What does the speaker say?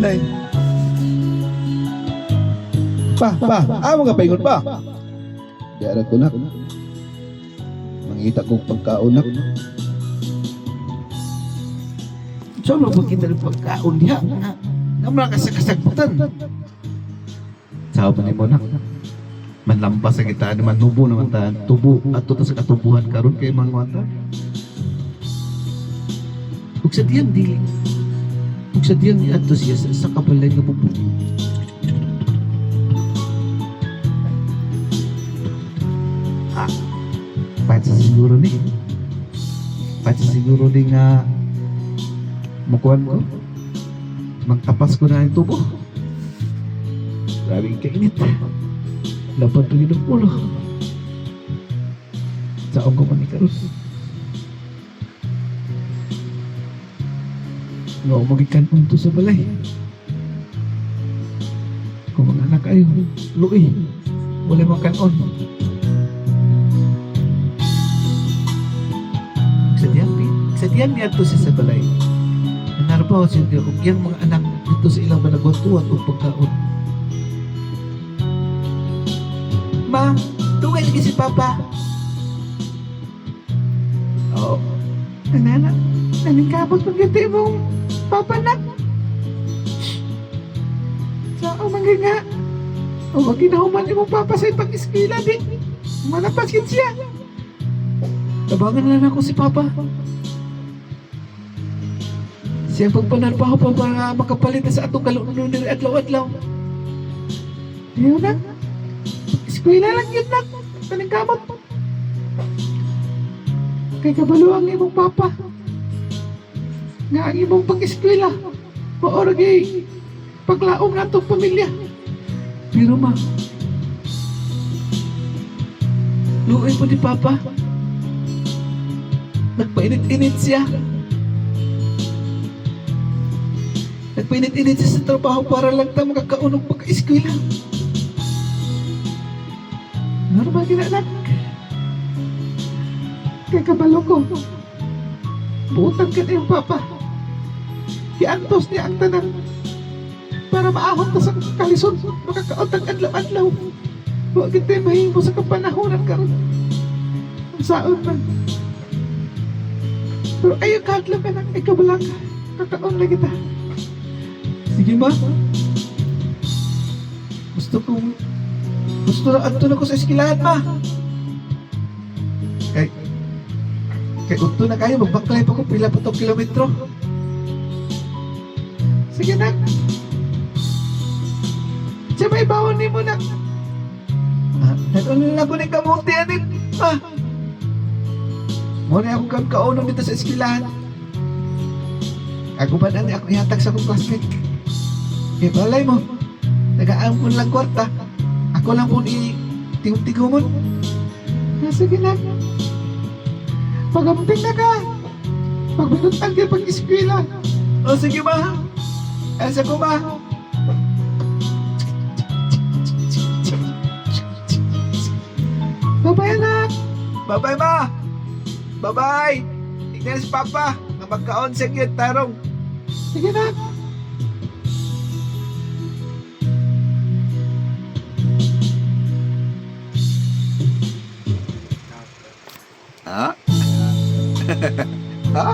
Nay. Amo ka paingon pa. Diara ko nak. Mangita kong pagkaon nak. So, mo kita ng pagkaon diha. Naman ka sa kasagputan. Sabi ni mo na, manlampas sa kita, naman nubo naman ta, tubo, at ito sa katubuhan karon kay mga mata. Ug sa diyang dili, ug sa diyang ato siya sa kabalay nga bubo. Pahit sa siguro ni, nga mukuhan ko, magtapas ko na ang tubo. Grabing kainit. Laban to yun ang ulo. Saan ko man ikaroon? Nga umagikan unto sa balay. Kung mga anak kayo, luwi. Wala makanon. Sa diyan niya to siya sa balay. Nanarbaw siya diya kung yung mga anak dito sa ilang managwatuan o pagkaon. Ma, tungay lagi si Papa. Oo. Nanana, naningkapot pagkati mong Papa na. Saan manginga? O maginahuman imong Papa sa ipag-eskwila di. Manapasin siya. Tabangan lang ako si Papa. Siya pagpanarpaho pa para makapalit na sa atong kalununin nila adlaw-adlaw. Ayaw na. Eskwela lang yun na. Taningkamot. Kay kabalo ang imong Papa. Nga ang imong pag-eskwela. Maoragay. Paglaom na itong pamilya. Pero ma, luoy po ni Papa. Nagpainit-init siya. Nagpainit-init siya sa trabaho para lang tayo makakaunong pagka-eskwela. Ano ba ginanak? Kaya kabalo ko. Buutan ka na yung Papa. Iantos niya ang tanan. Para maahon ka sa kalisod. Makakaotang adlaw-adlaw. Huwag tayo mahimo sa kapanahonan karon. Ang saon man. Pero ayaw kahit lang ka ng ikabalang. Kakaon na kita. Sige ma. Gusto na adto na ko sa eskwelahan ma. Kay unto na kayo, magbaklay pa ko pila pa tong kilometro. Sige na. Siya may bawon ni mo na. Nanunin ako ni kamuti anin. Muna akong kaunon dito sa eskwelahan. Ako ba na ako ihatag sa akong classmate. Eh, balay mo. Nag-aampon lang kwarta. Ako lang po i-tigumon. Sige na. Pagamping na ka. Pagbinutan ka pag-eskwela. O sige ma. Asa ko ma. Bye-bye anak. Bye-bye ma. Bye-bye. Tignan si Papa. Na magkaon sa cute tarong. Sige na. Ha? Ha?